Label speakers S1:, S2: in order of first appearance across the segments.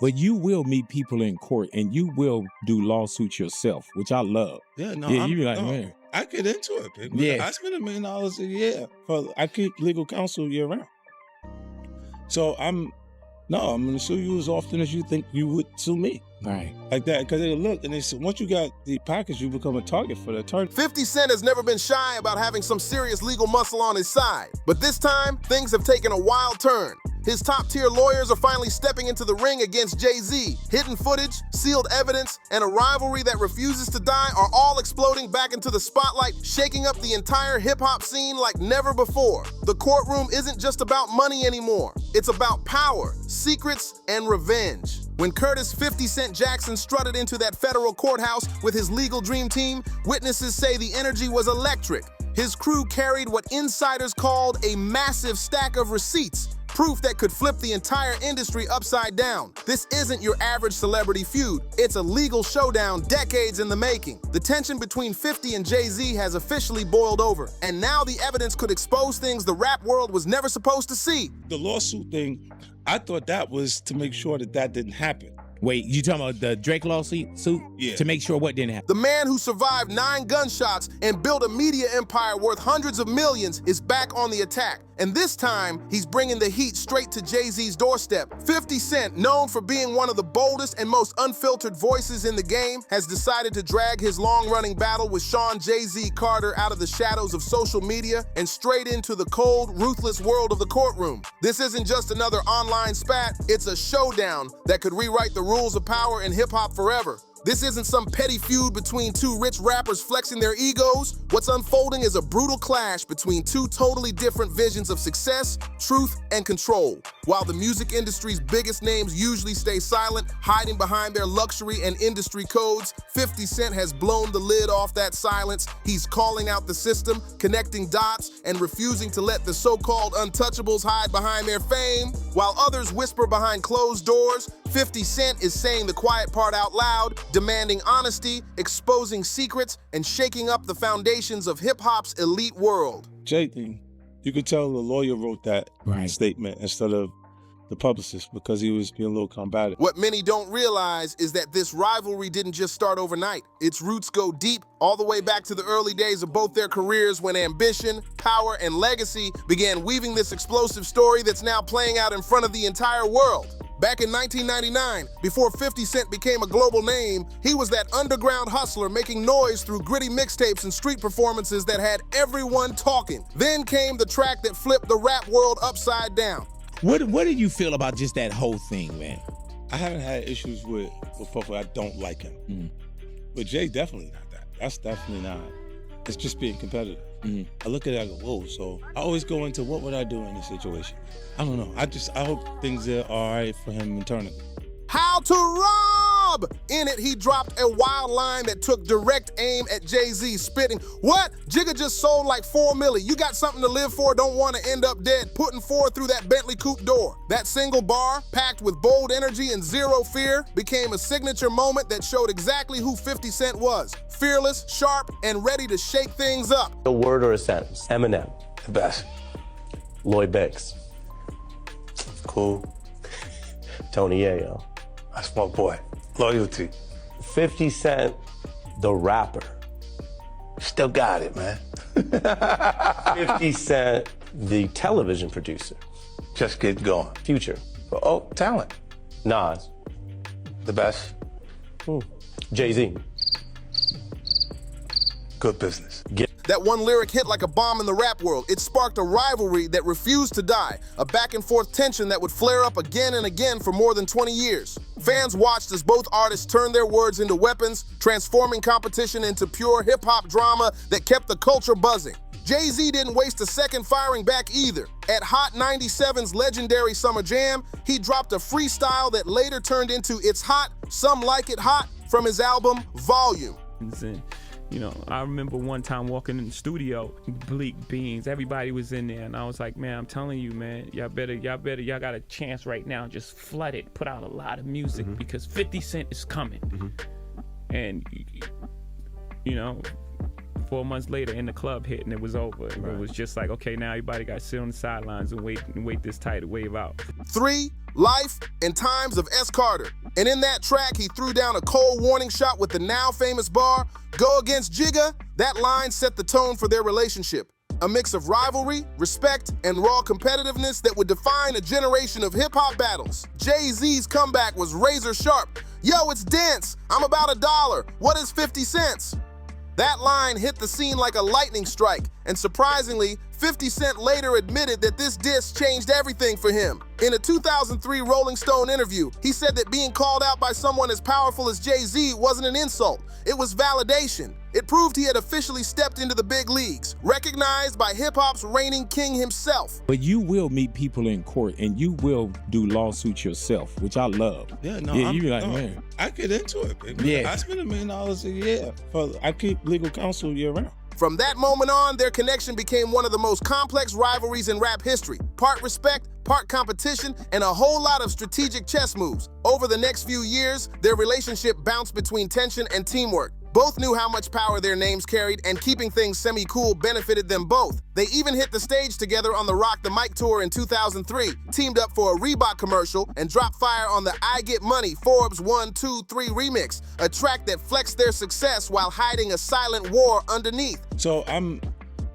S1: But you will meet people in court and you will do lawsuits yourself, which I love.
S2: Yeah, no,
S1: yeah, you be like, man.
S2: I get into it, big.
S1: Yeah.
S2: I spend $1 million a year. I keep legal counsel year round. So I'm going to sue you as often as you think you would sue me.
S1: Right.
S2: Like that, because they look and they say, once you got the package, you become a target for the attorney.
S3: 50 Cent has never been shy about having some serious legal muscle on his side. But this time, things have taken a wild turn. His top-tier lawyers are finally stepping into the ring against Jay-Z. Hidden footage, sealed evidence, and a rivalry that refuses to die are all exploding back into the spotlight, shaking up the entire hip-hop scene like never before. The courtroom isn't just about money anymore. It's about power, secrets, and revenge. When Curtis 50 Cent Jackson strutted into that federal courthouse with his legal dream team, witnesses say the energy was electric. His crew carried what insiders called a massive stack of receipts, proof that could flip the entire industry upside down. This isn't your average celebrity feud. It's a legal showdown decades in the making. The tension between 50 and Jay-Z has officially boiled over, and now the evidence could expose things the rap world was never supposed to see.
S2: The lawsuit thing, I thought that was to make sure that didn't happen.
S1: Wait, you talking about the Drake lawsuit?
S2: Yeah.
S1: To make sure what didn't happen?
S3: The man who survived 9 gunshots and built a media empire worth hundreds of millions is back on the attack. And this time, he's bringing the heat straight to Jay-Z's doorstep. 50 Cent, known for being one of the boldest and most unfiltered voices in the game, has decided to drag his long-running battle with Sean Jay-Z Carter out of the shadows of social media and straight into the cold, ruthless world of the courtroom. This isn't just another online spat, it's a showdown that could rewrite the rules of power in hip-hop forever. This isn't some petty feud between 2 rich rappers flexing their egos. What's unfolding is a brutal clash between 2 totally different visions of success, truth, and control. While the music industry's biggest names usually stay silent, hiding behind their luxury and industry codes, 50 Cent has blown the lid off that silence. He's calling out the system, connecting dots, and refusing to let the so-called untouchables hide behind their fame. While others whisper behind closed doors, 50 Cent is saying the quiet part out loud, demanding honesty, exposing secrets, and shaking up the foundations of hip-hop's elite world.
S2: Jay thing, you could tell the lawyer wrote that statement instead of the publicist because he was being a little combative.
S3: What many don't realize is that this rivalry didn't just start overnight. Its roots go deep, all the way back to the early days of both their careers when ambition, power, and legacy began weaving this explosive story that's now playing out in front of the entire world. Back in 1999, before 50 Cent became a global name, he was that underground hustler making noise through gritty mixtapes and street performances that had everyone talking. Then came the track that flipped the rap world upside down.
S1: What did you feel about just that whole thing, man?
S2: I haven't had issues with Puffy. I don't like him. But Jay definitely not that. That's definitely not. It's just being competitive. I look at it, I go, whoa. So I always go into what would I do in this situation? I don't know. I hope things are all right for him internally.
S3: How to rob! In it, he dropped a wild line that took direct aim at Jay-Z, spitting, "What? Jigga just sold like 4 milli. You got something to live for, don't want to end up dead, putting 4 through that Bentley coupe door." That single bar, packed with bold energy and zero fear, became a signature moment that showed exactly who 50 Cent was. Fearless, sharp, and ready to shake things up.
S4: A word or a sentence. Eminem. The best. Lloyd Banks. Cool. Tony Yayo.
S5: That's my boy. Loyalty.
S4: 50 Cent, the rapper.
S5: Still got it, man.
S4: 50 Cent, the television producer.
S5: Just get going.
S4: Future.
S5: Oh, talent.
S4: Nas.
S5: The best.
S4: Jay-Z.
S5: Good business.
S3: That one lyric hit like a bomb in the rap world. It sparked a rivalry that refused to die, a back-and-forth tension that would flare up again and again for more than 20 years. Fans watched as both artists turned their words into weapons, transforming competition into pure hip-hop drama that kept the culture buzzing. Jay-Z didn't waste a second firing back either. At Hot 97's legendary Summer Jam, he dropped a freestyle that later turned into It's Hot, Some Like It Hot from his album, Volume.
S6: You know, I remember one time walking in the studio, Bleak Beans, everybody was in there, and I was like, man, I'm telling you, man, y'all got a chance right now, just flood it, put out a lot of music, because 50 Cent is coming. And, you know, 4 months later, in the club hit, and it was over. It was just like, okay, now everybody got to sit on the sidelines and wait this tidal wave out.
S3: 3, Life and Times of S. Carter. And in that track, he threw down a cold warning shot with the now famous bar, "Go against Jigga." That line set the tone for their relationship. A mix of rivalry, respect, and raw competitiveness that would define a generation of hip-hop battles. Jay-Z's comeback was razor sharp. "Yo, it's dance. I'm about $1. What is 50 cents?" That line hit the scene like a lightning strike, and surprisingly, 50 Cent later admitted that this diss changed everything for him. In a 2003 Rolling Stone interview, he said that being called out by someone as powerful as Jay-Z wasn't an insult, it was validation. It proved he had officially stepped into the big leagues, recognized by hip-hop's reigning king himself.
S1: But you will meet people in court and you will do lawsuits yourself, which I love.
S2: Yeah, no,
S1: yeah, you be like, man.
S2: I get into it, baby.
S1: Yeah.
S2: I spend $1 million a year. I keep legal counsel year round.
S3: From that moment on, their connection became one of the most complex rivalries in rap history. Part respect, part competition, and a whole lot of strategic chess moves. Over the next few years, their relationship bounced between tension and teamwork. Both knew how much power their names carried, and keeping things semi-cool benefited them both. They even hit the stage together on the Rock the Mic tour in 2003, teamed up for a Reebok commercial, and dropped fire on the I Get Money Forbes 1, 2, 3 remix, a track that flexed their success while hiding a silent war underneath.
S2: So I'm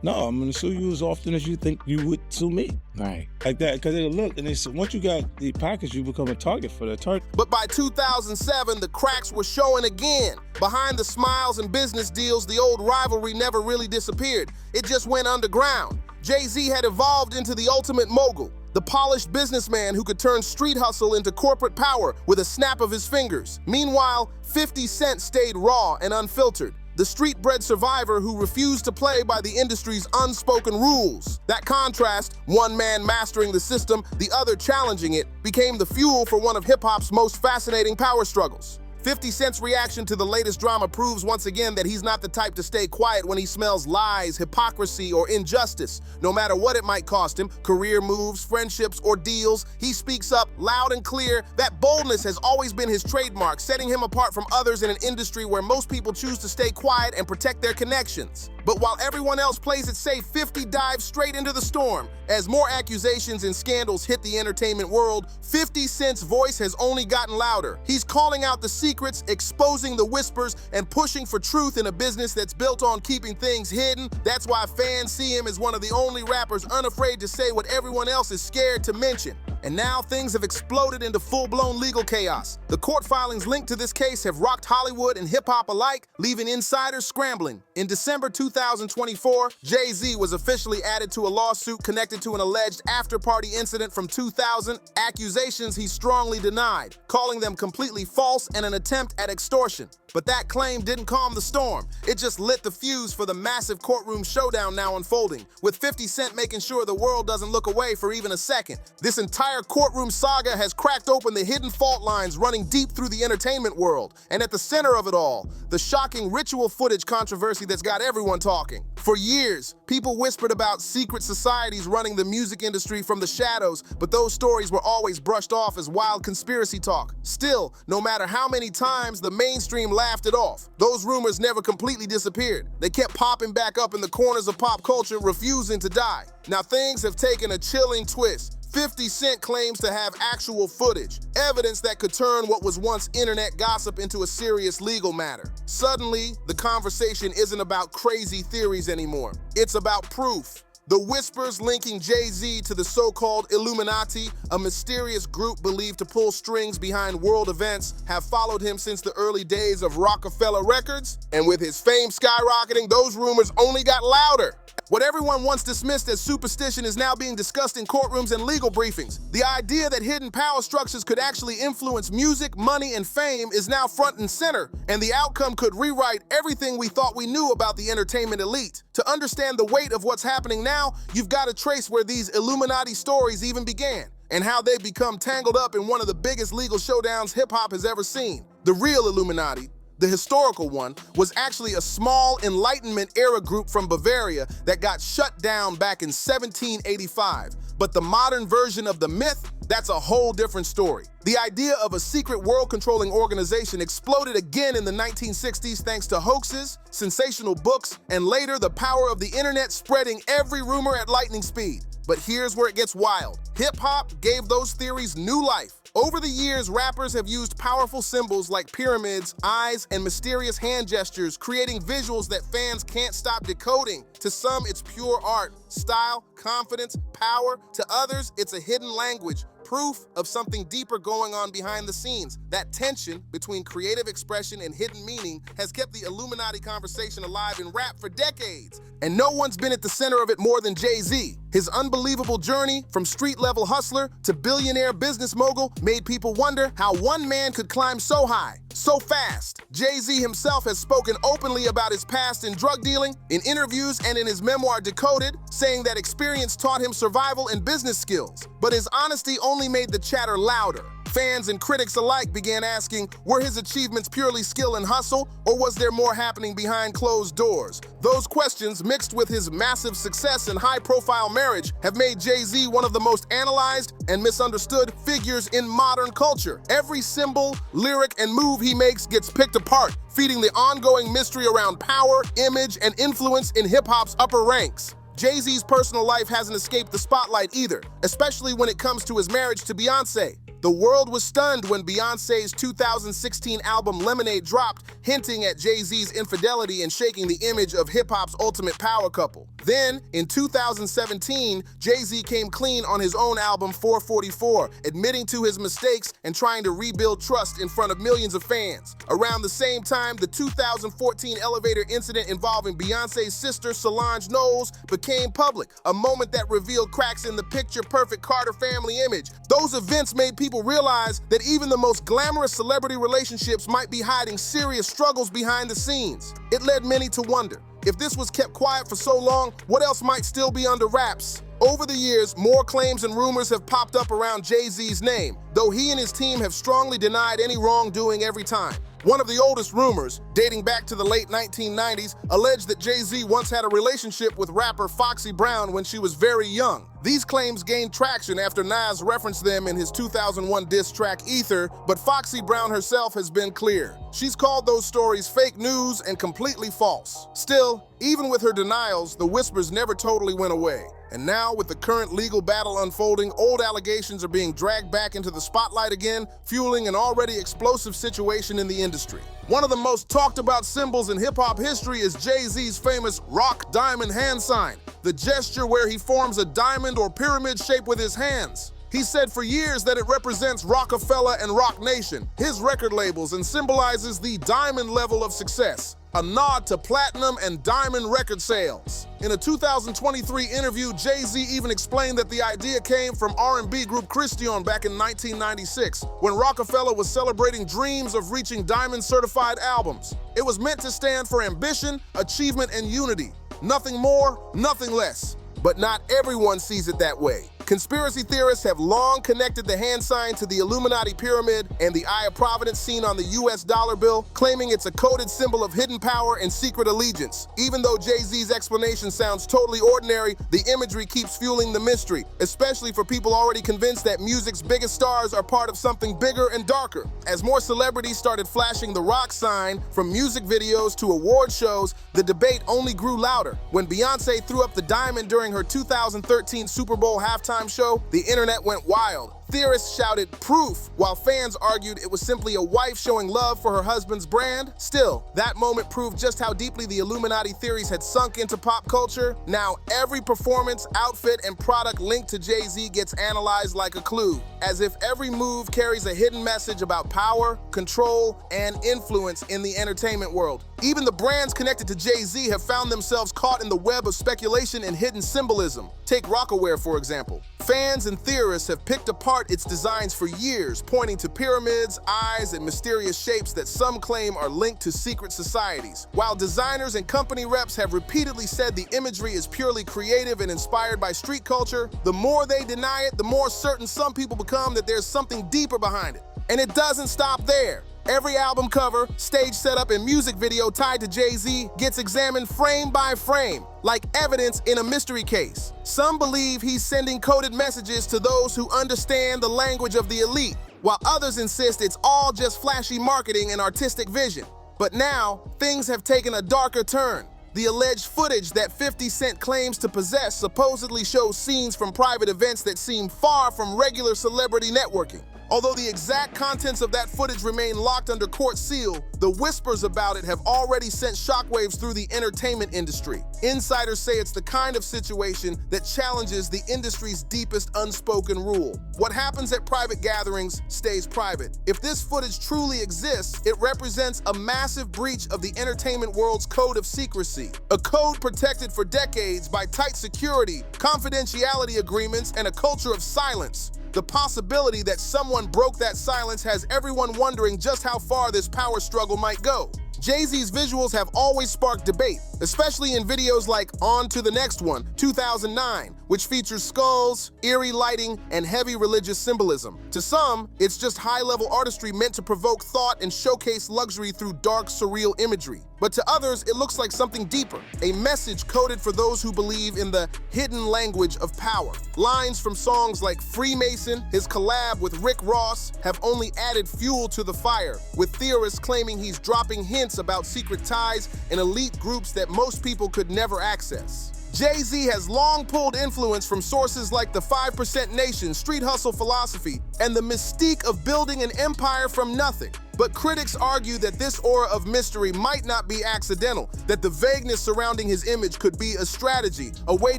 S2: gonna sue you as often as you think you would sue me.
S1: Right.
S2: Like that, because they look, and they said, once you got the package, you become a target for the target.
S3: But by 2007, the cracks were showing again. Behind the smiles and business deals, the old rivalry never really disappeared. It just went underground. Jay-Z had evolved into the ultimate mogul, the polished businessman who could turn street hustle into corporate power with a snap of his fingers. Meanwhile, 50 Cent stayed raw and unfiltered, the street-bred survivor who refused to play by the industry's unspoken rules. That contrast, one man mastering the system, the other challenging it, became the fuel for one of hip-hop's most fascinating power struggles. 50 Cent's reaction to the latest drama proves once again that he's not the type to stay quiet when he smells lies, hypocrisy, or injustice. No matter what it might cost him, career moves, friendships, or deals, he speaks up loud and clear. That boldness has always been his trademark, setting him apart from others in an industry where most people choose to stay quiet and protect their connections. But while everyone else plays it safe, 50 dives straight into the storm. As more accusations and scandals hit the entertainment world, 50 Cent's voice has only gotten louder. He's calling out the secrets, exposing the whispers, and pushing for truth in a business that's built on keeping things hidden. That's why fans see him as one of the only rappers unafraid to say what everyone else is scared to mention. And now things have exploded into full-blown legal chaos. The court filings linked to this case have rocked Hollywood and hip-hop alike, leaving insiders scrambling. In December 2024, Jay-Z was officially added to a lawsuit connected to an alleged after-party incident from 2000, accusations he strongly denied, calling them completely false and an attempt at extortion. But that claim didn't calm the storm. It just lit the fuse for the massive courtroom showdown now unfolding, with 50 Cent making sure the world doesn't look away for even a second. This entire courtroom saga has cracked open the hidden fault lines running deep through the entertainment world. And at the center of it all, the shocking ritual footage controversy that's got everyone talking. For years, people whispered about secret societies running the music industry from the shadows, but those stories were always brushed off as wild conspiracy talk. Still, no matter how many times the mainstream laughed it off, those rumors never completely disappeared. They kept popping back up in the corners of pop culture, refusing to die. Now things have taken a chilling twist. 50 Cent claims to have actual footage, evidence that could turn what was once internet gossip into a serious legal matter. Suddenly, the conversation isn't about crazy theories anymore. It's about proof. The whispers linking Jay-Z to the so-called Illuminati, a mysterious group believed to pull strings behind world events, have followed him since the early days of Rockefeller Records. And with his fame skyrocketing, those rumors only got louder. What everyone once dismissed as superstition is now being discussed in courtrooms and legal briefings. The idea that hidden power structures could actually influence music, money, and fame is now front and center, and the outcome could rewrite everything we thought we knew about the entertainment elite. To understand the weight of what's happening now, you've got to trace where these Illuminati stories even began, and how they've become tangled up in one of the biggest legal showdowns hip-hop has ever seen. The real Illuminati, the historical one, was actually a small Enlightenment-era group from Bavaria that got shut down back in 1785. But the modern version of the myth, that's a whole different story. The idea of a secret world-controlling organization exploded again in the 1960s thanks to hoaxes, sensational books, and later the power of the internet spreading every rumor at lightning speed. But here's where it gets wild. Hip-hop gave those theories new life. Over the years, rappers have used powerful symbols like pyramids, eyes, and mysterious hand gestures, creating visuals that fans can't stop decoding. To some, it's pure art, style, confidence, power. To others, it's a hidden language, proof of something deeper going on behind the scenes. That tension between creative expression and hidden meaning has kept the Illuminati conversation alive in rap for decades. And no one's been at the center of it more than Jay-Z. His unbelievable journey from street-level hustler to billionaire business mogul made people wonder how one man could climb so high, so fast. Jay-Z himself has spoken openly about his past in drug dealing, in interviews and in his memoir Decoded, saying that experience taught him survival and business skills. But his honesty only made the chatter louder. Fans and critics alike began asking, were his achievements purely skill and hustle, or was there more happening behind closed doors? Those questions, mixed with his massive success and high-profile marriage, have made Jay-Z one of the most analyzed and misunderstood figures in modern culture. Every symbol, lyric, and move he makes gets picked apart, feeding the ongoing mystery around power, image, and influence in hip-hop's upper ranks. Jay-Z's personal life hasn't escaped the spotlight either, especially when it comes to his marriage to Beyoncé. The world was stunned when Beyoncé's 2016 album Lemonade dropped, hinting at Jay-Z's infidelity and shaking the image of hip-hop's ultimate power couple. Then, in 2017, Jay-Z came clean on his own album 444, admitting to his mistakes and trying to rebuild trust in front of millions of fans. Around the same time, the 2014 elevator incident involving Beyoncé's sister Solange Knowles became public, a moment that revealed cracks in the picture-perfect Carter family image. Those events made people realize that even the most glamorous celebrity relationships might be hiding serious struggles behind the scenes. It led many to wonder, if this was kept quiet for so long, what else might still be under wraps? Over the years, more claims and rumors have popped up around Jay-Z's name, though he and his team have strongly denied any wrongdoing every time. One of the oldest rumors, dating back to the late 1990s, alleged that Jay-Z once had a relationship with rapper Foxy Brown when she was very young. These claims gained traction after Nas referenced them in his 2001 diss track Ether, but Foxy Brown herself has been clear. She's called those stories fake news and completely false. Still, even with her denials, the whispers never totally went away. And now, with the current legal battle unfolding, old allegations are being dragged back into the spotlight again, fueling an already explosive situation in the industry. One of the most talked about symbols in hip-hop history is Jay-Z's famous rock diamond hand sign, the gesture where he forms a diamond or pyramid shape with his hands. He said for years that it represents Rockefeller and Rock Nation, his record labels, and symbolizes the diamond level of success, a nod to platinum and diamond record sales. In a 2023 interview, Jay-Z even explained that the idea came from R&B group Christian back in 1996, when Rockefeller was celebrating dreams of reaching diamond-certified albums. It was meant to stand for ambition, achievement, and unity. Nothing more, nothing less. But not everyone sees it that way. Conspiracy theorists have long connected the hand sign to the Illuminati pyramid and the Eye of Providence seen on the US dollar bill, claiming it's a coded symbol of hidden power and secret allegiance. Even though Jay-Z's explanation sounds totally ordinary, the imagery keeps fueling the mystery, especially for people already convinced that music's biggest stars are part of something bigger and darker. As more celebrities started flashing the rock sign, from music videos to award shows, the debate only grew louder. When Beyoncé threw up the diamond during her 2013 Super Bowl halftime show, the internet went wild. Theorists shouted proof, while fans argued it was simply a wife showing love for her husband's brand. Still, that moment proved just how deeply the Illuminati theories had sunk into pop culture. Now, every performance, outfit, and product linked to Jay-Z gets analyzed like a clue, as if every move carries a hidden message about power, control, and influence in the entertainment world. Even the brands connected to Jay-Z have found themselves caught in the web of speculation and hidden symbolism. Take Rocawear, for example. Fans and theorists have picked apart its designs for years, pointing to pyramids, eyes, and mysterious shapes that some claim are linked to secret societies. While designers and company reps have repeatedly said the imagery is purely creative and inspired by street culture, the more they deny it, the more certain some people become that there's something deeper behind it. And it doesn't stop there. Every album cover, stage setup, and music video tied to Jay-Z gets examined frame by frame, like evidence in a mystery case. Some believe he's sending coded messages to those who understand the language of the elite, while others insist it's all just flashy marketing and artistic vision. But now, things have taken a darker turn. The alleged footage that 50 Cent claims to possess supposedly shows scenes from private events that seem far from regular celebrity networking. Although the exact contents of that footage remain locked under court seal, the whispers about it have already sent shockwaves through the entertainment industry. Insiders say it's the kind of situation that challenges the industry's deepest unspoken rule. What happens at private gatherings stays private. If this footage truly exists, it represents a massive breach of the entertainment world's code of secrecy, a code protected for decades by tight security, confidentiality agreements, and a culture of silence. The possibility that someone broke that silence has everyone wondering just how far this power struggle might go. Jay-Z's visuals have always sparked debate, especially in videos like On to the Next One, 2009, which features skulls, eerie lighting, and heavy religious symbolism. To some, it's just high-level artistry meant to provoke thought and showcase luxury through dark, surreal imagery. But to others, it looks like something deeper, a message coded for those who believe in the hidden language of power. Lines from songs like Freemason, his collab with Rick Ross, have only added fuel to the fire, with theorists claiming he's dropping hints about secret ties and elite groups that most people could never access. Jay-Z has long pulled influence from sources like the 5% Nation, street hustle philosophy, and the mystique of building an empire from nothing. But critics argue that this aura of mystery might not be accidental, that the vagueness surrounding his image could be a strategy, a way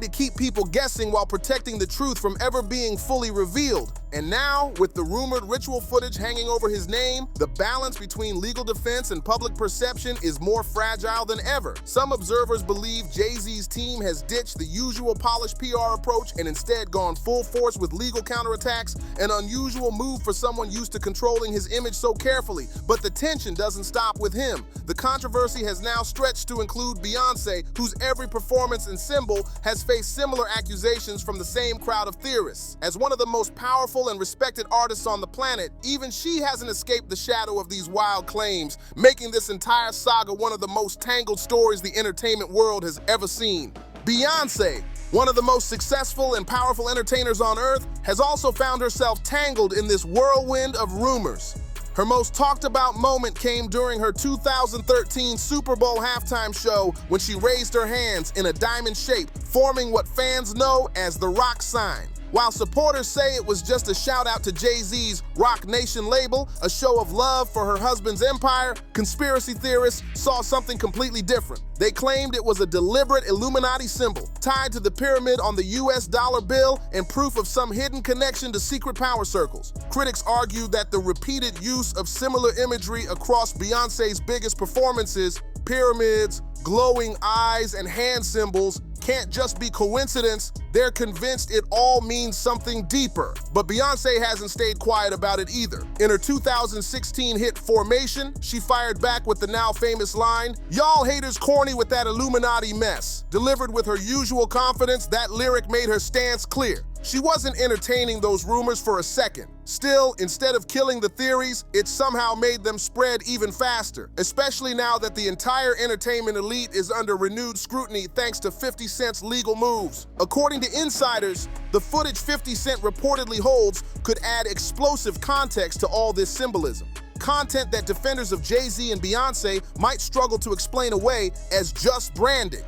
S3: to keep people guessing while protecting the truth from ever being fully revealed. And now, with the rumored ritual footage hanging over his name, the balance between legal defense and public perception is more fragile than ever. Some observers believe Jay-Z's team has ditched the usual polished PR approach and instead gone full force with legal counterattacks, an unusual move for someone used to controlling his image so carefully. But the tension doesn't stop with him. The controversy has now stretched to include Beyoncé, whose every performance and symbol has faced similar accusations from the same crowd of theorists. As one of the most powerful and respected artists on the planet, even she hasn't escaped the shadow of these wild claims, making this entire saga one of the most tangled stories the entertainment world has ever seen. Beyoncé, one of the most successful and powerful entertainers on earth, has also found herself tangled in this whirlwind of rumors. Her most talked about moment came during her 2013 Super Bowl halftime show when she raised her hands in a diamond shape, forming what fans know as the Rock sign. While supporters say it was just a shout out to Jay-Z's Rock Nation label, a show of love for her husband's empire, conspiracy theorists saw something completely different. They claimed it was a deliberate Illuminati symbol, tied to the pyramid on the US dollar bill and proof of some hidden connection to secret power circles. Critics argue that the repeated use of similar imagery across Beyoncé's biggest performances, pyramids, glowing eyes, and hand symbols, can't just be coincidence. They're convinced it all means something deeper. But Beyoncé hasn't stayed quiet about it either. In her 2016 hit Formation, she fired back with the now famous line, "Y'all haters corny with that Illuminati mess." Delivered with her usual confidence, that lyric made her stance clear. She wasn't entertaining those rumors for a second. Still, instead of killing the theories, it somehow made them spread even faster, especially now that the entire entertainment elite is under renewed scrutiny thanks to 50 Cent's legal moves. According to insiders, the footage 50 Cent reportedly holds could add explosive context to all this symbolism. Content that defenders of Jay-Z and Beyoncé might struggle to explain away as just branding.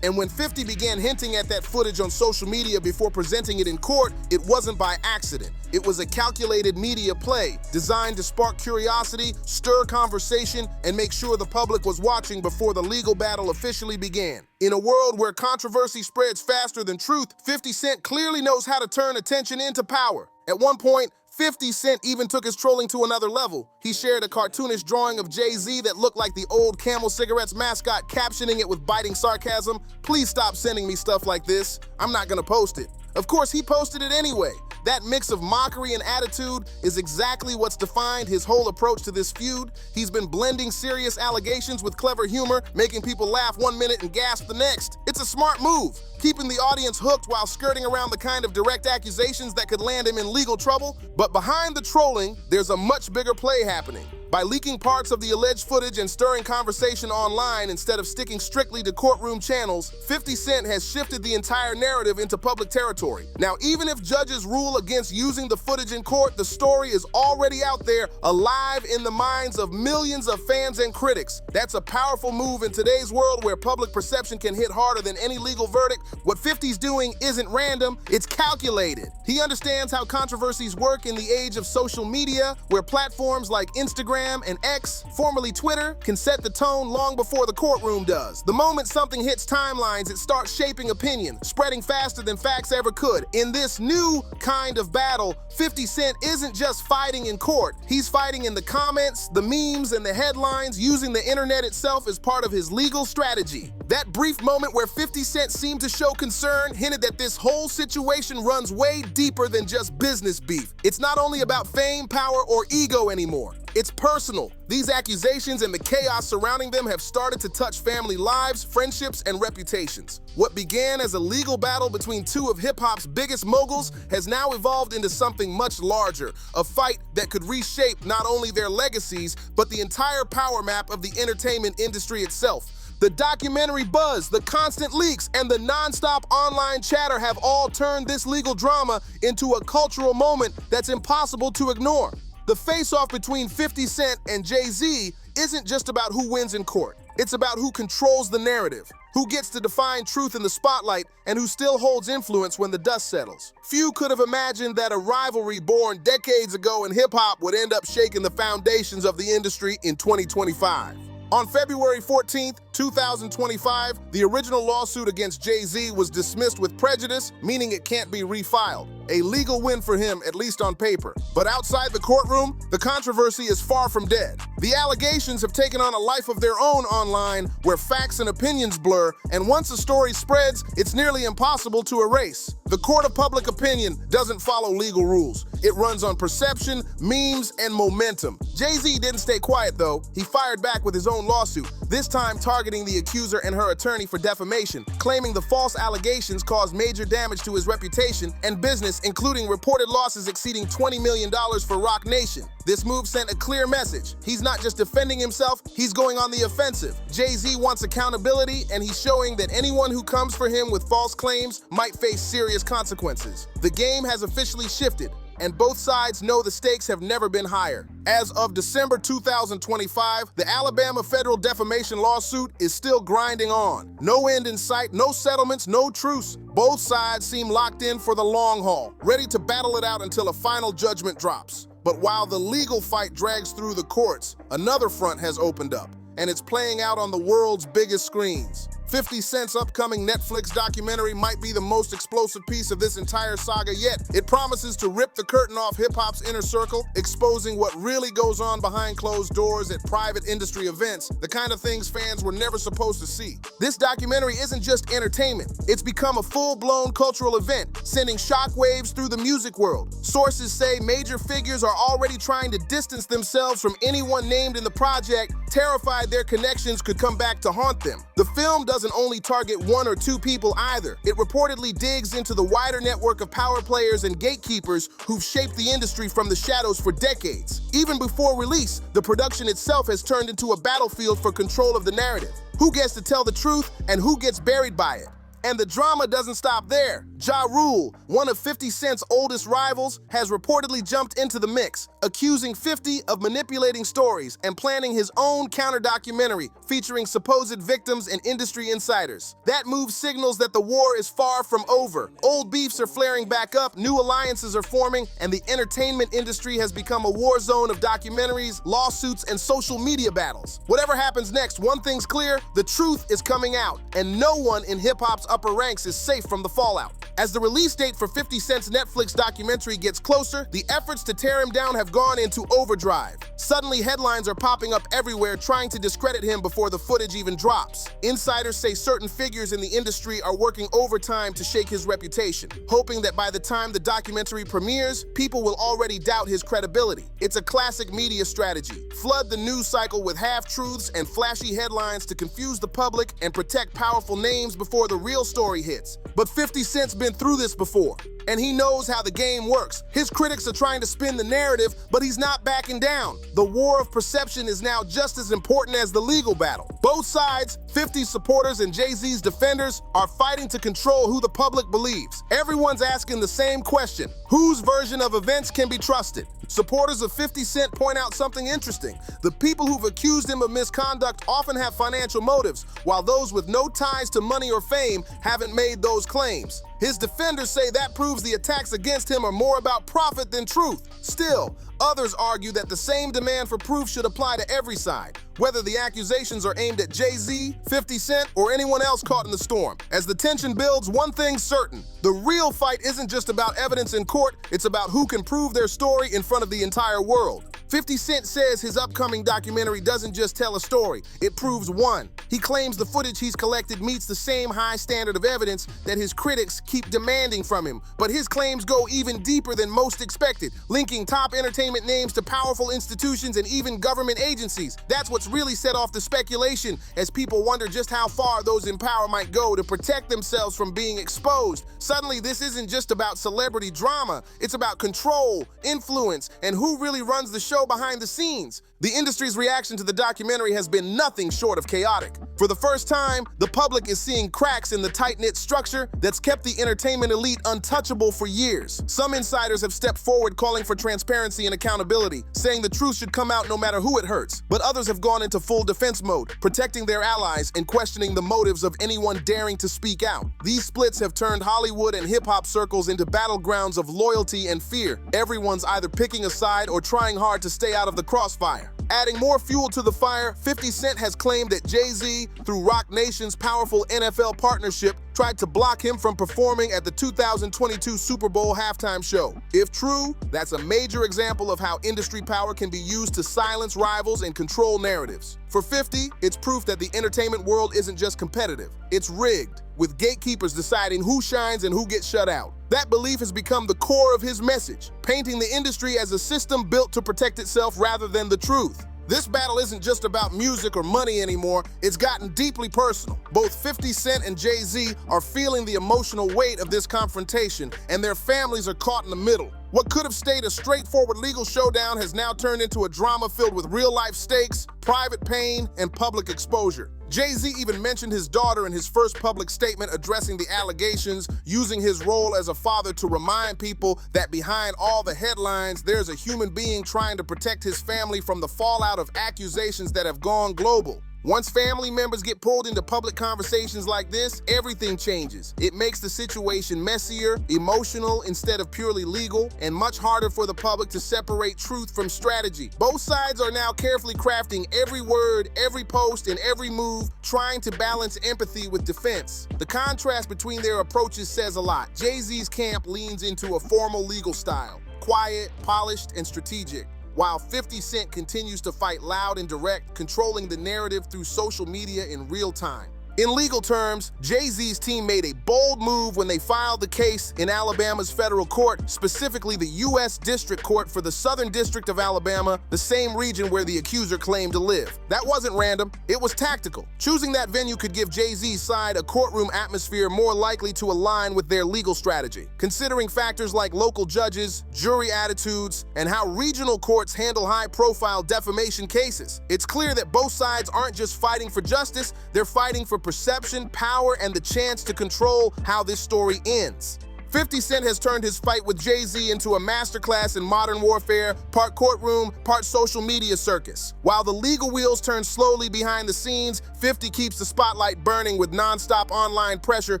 S3: And when 50 began hinting at that footage on social media before presenting it in court, it wasn't by accident. It was a calculated media play designed to spark curiosity, stir conversation, and make sure the public was watching before the legal battle officially began. In a world where controversy spreads faster than truth, 50 Cent clearly knows how to turn attention into power. At one point, 50 Cent even took his trolling to another level. He shared a cartoonish drawing of Jay-Z that looked like the old Camel Cigarettes mascot, captioning it with biting sarcasm, "Please stop sending me stuff like this. I'm not gonna post it." Of course, he posted it anyway. That mix of mockery and attitude is exactly what's defined his whole approach to this feud. He's been blending serious allegations with clever humor, making people laugh one minute and gasp the next. It's a smart move, keeping the audience hooked while skirting around the kind of direct accusations that could land him in legal trouble. But behind the trolling, there's a much bigger play happening. By leaking parts of the alleged footage and stirring conversation online instead of sticking strictly to courtroom channels, 50 Cent has shifted the entire narrative into public territory. Now, even if judges rule against using the footage in court, the story is already out there, alive in the minds of millions of fans and critics. That's a powerful move in today's world where public perception can hit harder than any legal verdict. What 50's doing isn't random, it's calculated. He understands how controversies work in the age of social media, where platforms like Instagram and X, formerly Twitter, can set the tone long before the courtroom does. The moment something hits timelines, it starts shaping opinion, spreading faster than facts ever could. In this new kind of battle, 50 Cent isn't just fighting in court. He's fighting in the comments, the memes, and the headlines, using the internet itself as part of his legal strategy. That brief moment where 50 Cent seemed to show concern hinted that this whole situation runs way deeper than just business beef. It's not only about fame, power, or ego anymore. It's personal. These accusations and the chaos surrounding them have started to touch family lives, friendships, and reputations. What began as a legal battle between two of hip-hop's biggest moguls has now evolved into something much larger, a fight that could reshape not only their legacies, but the entire power map of the entertainment industry itself. The documentary buzz, the constant leaks, and the non-stop online chatter have all turned this legal drama into a cultural moment that's impossible to ignore. The face-off between 50 Cent and Jay-Z isn't just about who wins in court. It's about who controls the narrative, who gets to define truth in the spotlight, and who still holds influence when the dust settles. Few could have imagined that a rivalry born decades ago in hip-hop would end up shaking the foundations of the industry in 2025. On February 14th, 2025, the original lawsuit against Jay-Z was dismissed with prejudice, meaning it can't be refiled. A legal win for him, at least on paper. But outside the courtroom, the controversy is far from dead. The allegations have taken on a life of their own online, where facts and opinions blur, and once a story spreads, it's nearly impossible to erase. The court of public opinion doesn't follow legal rules. It runs on perception, memes, and momentum. Jay-Z didn't stay quiet, though. He fired back with his own lawsuit, this time targeting the accuser and her attorney for defamation, claiming the false allegations caused major damage to his reputation and business, including reported losses exceeding $20 million for Roc Nation. This move sent a clear message. He's not just defending himself, he's going on the offensive. Jay-Z wants accountability, and he's showing that anyone who comes for him with false claims might face serious consequences. The game has officially shifted, and both sides know the stakes have never been higher. As of December 2025, the Alabama federal defamation lawsuit is still grinding on. No end in sight, no settlements, no truce. Both sides seem locked in for the long haul, ready to battle it out until a final judgment drops. But while the legal fight drags through the courts, another front has opened up, and it's playing out on the world's biggest screens. 50 Cent's upcoming Netflix documentary might be the most explosive piece of this entire saga yet. It promises to rip the curtain off hip-hop's inner circle, exposing what really goes on behind closed doors at private industry events, the kind of things fans were never supposed to see. This documentary isn't just entertainment. It's become a full-blown cultural event, sending shockwaves through the music world. Sources say major figures are already trying to distance themselves from anyone named in the project, terrified their connections could come back to haunt them. The film doesn't only target one or two people either. It reportedly digs into the wider network of power players and gatekeepers who've shaped the industry from the shadows for decades. Even before release, the production itself has turned into a battlefield for control of the narrative. Who gets to tell the truth and who gets buried by it? And the drama doesn't stop there. Ja Rule, one of 50 Cent's oldest rivals, has reportedly jumped into the mix, accusing 50 of manipulating stories and planning his own counter-documentary featuring supposed victims and industry insiders. That move signals that the war is far from over. Old beefs are flaring back up, new alliances are forming, and the entertainment industry has become a war zone of documentaries, lawsuits, and social media battles. Whatever happens next, one thing's clear: the truth is coming out, and no one in hip-hop's upper ranks is safe from the fallout. As the release date for 50 Cent's Netflix documentary gets closer, the efforts to tear him down have gone into overdrive. Suddenly, headlines are popping up everywhere trying to discredit him before the footage even drops. Insiders say certain figures in the industry are working overtime to shake his reputation, hoping that by the time the documentary premieres, people will already doubt his credibility. It's a classic media strategy. Flood the news cycle with half-truths and flashy headlines to confuse the public and protect powerful names before the real story hits. But 50 Cent's been through this before, and he knows how the game works. His critics are trying to spin the narrative, but he's not backing down. The war of perception is now just as important as the legal battle. Both sides, 50's supporters and Jay-Z's defenders, are fighting to control who the public believes. Everyone's asking the same question: whose version of events can be trusted? Supporters of 50 Cent point out something interesting. The people who've accused him of misconduct often have financial motives, while those with no ties to money or fame haven't made those claims. His defenders say that proves the attacks against him are more about profit than truth. Still, others argue that the same demand for proof should apply to every side, whether the accusations are aimed at Jay-Z, 50 Cent, or anyone else caught in the storm. As the tension builds, one thing's certain: the real fight isn't just about evidence in court, it's about who can prove their story in front of the entire world. 50 Cent says his upcoming documentary doesn't just tell a story, it proves one. He claims the footage he's collected meets the same high standard of evidence that his critics keep demanding from him. But his claims go even deeper than most expected, linking top entertainment names to powerful institutions and even government agencies. That's what's really set off the speculation, as people wonder just how far those in power might go to protect themselves from being exposed. Suddenly, this isn't just about celebrity drama, it's about control, influence, and who really runs the show behind the scenes. The industry's reaction to the documentary has been nothing short of chaotic. For the first time, the public is seeing cracks in the tight-knit structure that's kept the entertainment elite untouchable for years. Some insiders have stepped forward calling for transparency and accountability, saying the truth should come out no matter who it hurts. But others have gone into full defense mode, protecting their allies and questioning the motives of anyone daring to speak out. These splits have turned Hollywood and hip-hop circles into battlegrounds of loyalty and fear. Everyone's either picking a side or trying hard to stay out of the crossfire. Adding more fuel to the fire, 50 Cent has claimed that Jay-Z, through Roc Nation's powerful NFL partnership, tried to block him from performing at the 2022 Super Bowl halftime show. If true, that's a major example of how industry power can be used to silence rivals and control narratives. For 50, it's proof that the entertainment world isn't just competitive, it's rigged, with gatekeepers deciding who shines and who gets shut out. That belief has become the core of his message, painting the industry as a system built to protect itself rather than the truth. This battle isn't just about music or money anymore, it's gotten deeply personal. Both 50 Cent and Jay-Z are feeling the emotional weight of this confrontation, and their families are caught in the middle. What could have stayed a straightforward legal showdown has now turned into a drama filled with real-life stakes, private pain, and public exposure. Jay-Z even mentioned his daughter in his first public statement addressing the allegations, using his role as a father to remind people that behind all the headlines, there's a human being trying to protect his family from the fallout of accusations that have gone global. Once family members get pulled into public conversations like this, everything changes. It makes the situation messier, emotional instead of purely legal, and much harder for the public to separate truth from strategy. Both sides are now carefully crafting every word, every post, and every move, trying to balance empathy with defense. The contrast between their approaches says a lot. Jay-Z's camp leans into a formal legal style, quiet, polished, and strategic, while 50 Cent continues to fight loud and direct, controlling the narrative through social media in real time. In legal terms, Jay-Z's team made a bold move when they filed the case in Alabama's federal court, specifically the U.S. District Court for the Southern District of Alabama, the same region where the accuser claimed to live. That wasn't random, it was tactical. Choosing that venue could give Jay-Z's side a courtroom atmosphere more likely to align with their legal strategy, considering factors like local judges, jury attitudes, and how regional courts handle high-profile defamation cases. It's clear that both sides aren't just fighting for justice, they're fighting for perception, power, and the chance to control how this story ends. 50 Cent has turned his fight with Jay-Z into a masterclass in modern warfare, part courtroom, part social media circus. While the legal wheels turn slowly behind the scenes, 50 keeps the spotlight burning with non-stop online pressure,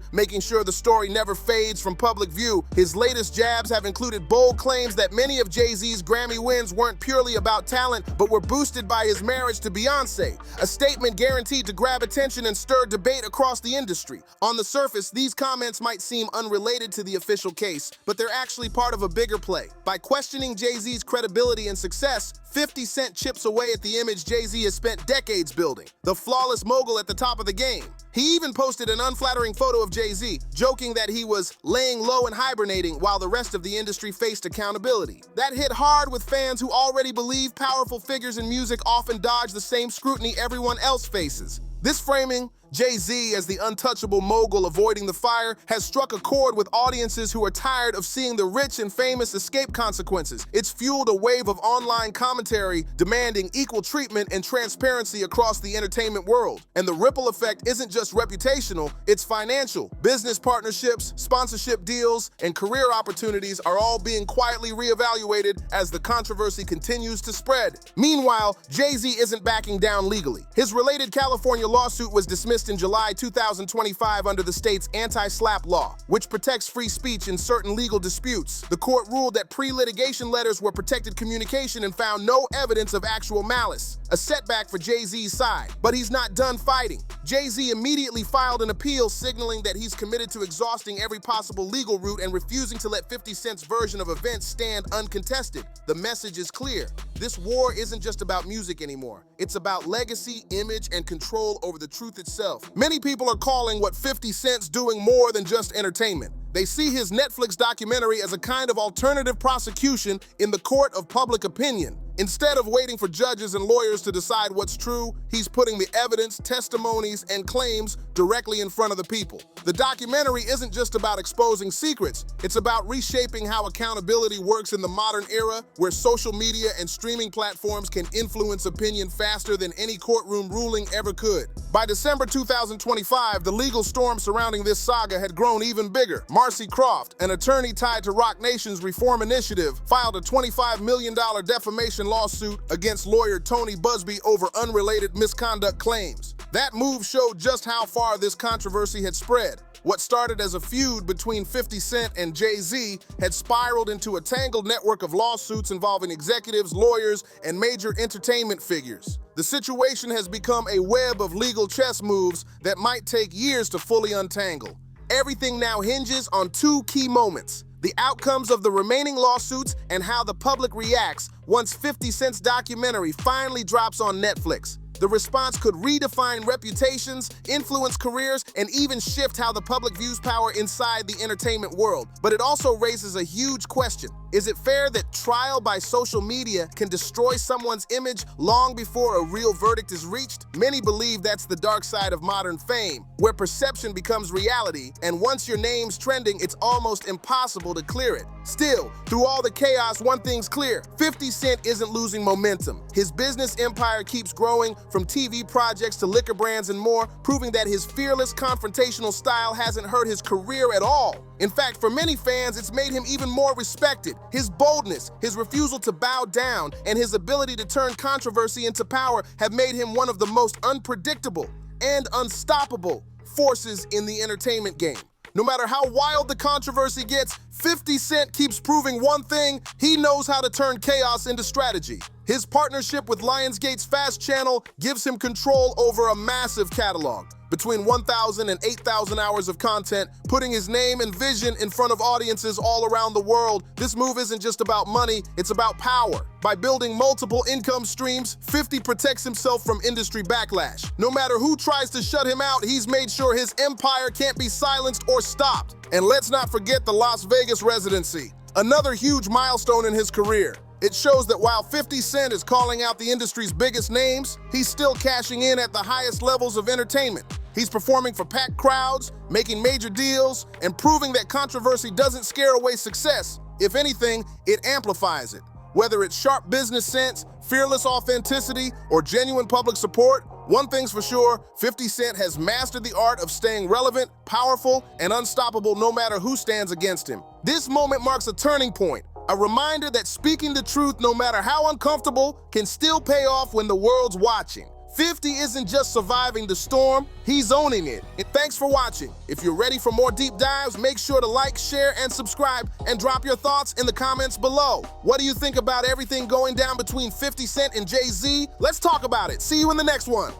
S3: making sure the story never fades from public view. His latest jabs have included bold claims that many of Jay-Z's Grammy wins weren't purely about talent, but were boosted by his marriage to Beyoncé, a statement guaranteed to grab attention and stir debate across the industry. On the surface, these comments might seem unrelated to the official case, but they're actually part of a bigger play. By questioning Jay-Z's credibility and success, 50 Cent chips away at the image Jay-Z has spent decades building, the flawless mogul at the top of the game. He even posted an unflattering photo of Jay-Z, joking that he was laying low and hibernating while the rest of the industry faced accountability. That hit hard with fans who already believe powerful figures in music often dodge the same scrutiny everyone else faces. This framing Jay-Z, as the untouchable mogul avoiding the fire, has struck a chord with audiences who are tired of seeing the rich and famous escape consequences. It's fueled a wave of online commentary demanding equal treatment and transparency across the entertainment world. And the ripple effect isn't just reputational, it's financial. Business partnerships, sponsorship deals, and career opportunities are all being quietly reevaluated as the controversy continues to spread. Meanwhile, Jay-Z isn't backing down legally. His related California lawsuit was dismissed in July 2025 under the state's anti-SLAPP law, which protects free speech in certain legal disputes. The court ruled that pre-litigation letters were protected communication and found no evidence of actual malice, a setback for Jay-Z's side. But he's not done fighting. Jay-Z immediately filed an appeal signaling that he's committed to exhausting every possible legal route and refusing to let 50 Cent's version of events stand uncontested. The message is clear. This war isn't just about music anymore. It's about legacy, image, and control over the truth itself. Many people are calling what 50 Cent's doing more than just entertainment. They see his Netflix documentary as a kind of alternative prosecution in the court of public opinion. Instead of waiting for judges and lawyers to decide what's true, he's putting the evidence, testimonies, and claims directly in front of the people. The documentary isn't just about exposing secrets, it's about reshaping how accountability works in the modern era where social media and streaming platforms can influence opinion faster than any courtroom ruling ever could. By December 2025, the legal storm surrounding this saga had grown even bigger. Marcy Croft, an attorney tied to Roc Nation's Reform Initiative, filed a $25 million defamation lawsuit against lawyer Tony Busby over unrelated misconduct claims. That move showed just how far this controversy had spread. What started as a feud between 50 Cent and Jay-Z had spiraled into a tangled network of lawsuits involving executives, lawyers, and major entertainment figures. The situation has become a web of legal chess moves that might take years to fully untangle. Everything now hinges on two key moments: the outcomes of the remaining lawsuits and how the public reacts once 50 Cent's documentary finally drops on Netflix. The response could redefine reputations, influence careers, and even shift how the public views power inside the entertainment world. But it also raises a huge question. Is it fair that trial by social media can destroy someone's image long before a real verdict is reached? Many believe that's the dark side of modern fame, where perception becomes reality, and once your name's trending, it's almost impossible to clear it. Still, through all the chaos, one thing's clear: 50 Cent isn't losing momentum. His business empire keeps growing, from TV projects to liquor brands and more, proving that his fearless, confrontational style hasn't hurt his career at all. In fact, for many fans, it's made him even more respected. His boldness, his refusal to bow down, and his ability to turn controversy into power have made him one of the most unpredictable and unstoppable forces in the entertainment game. No matter how wild the controversy gets, 50 Cent keeps proving one thing: he knows how to turn chaos into strategy. His partnership with Lionsgate's Fast Channel gives him control over a massive catalog. Between 1,000 and 8,000 hours of content, putting his name and vision in front of audiences all around the world. This move isn't just about money, it's about power. By building multiple income streams, 50 protects himself from industry backlash. No matter who tries to shut him out, he's made sure his empire can't be silenced or stopped. And let's not forget the Las Vegas residency, another huge milestone in his career. It shows that while 50 Cent is calling out the industry's biggest names, he's still cashing in at the highest levels of entertainment. He's performing for packed crowds, making major deals, and proving that controversy doesn't scare away success. If anything, it amplifies it. Whether it's sharp business sense, fearless authenticity, or genuine public support, one thing's for sure: 50 Cent has mastered the art of staying relevant, powerful, and unstoppable no matter who stands against him. This moment marks a turning point, a reminder that speaking the truth, no matter how uncomfortable, can still pay off when the world's watching. 50 isn't just surviving the storm, he's owning it. And thanks for watching. If you're ready for more deep dives, make sure to like, share, and subscribe, and drop your thoughts in the comments below. What do you think about everything going down between 50 Cent and Jay-Z? Let's talk about it. See you in the next one.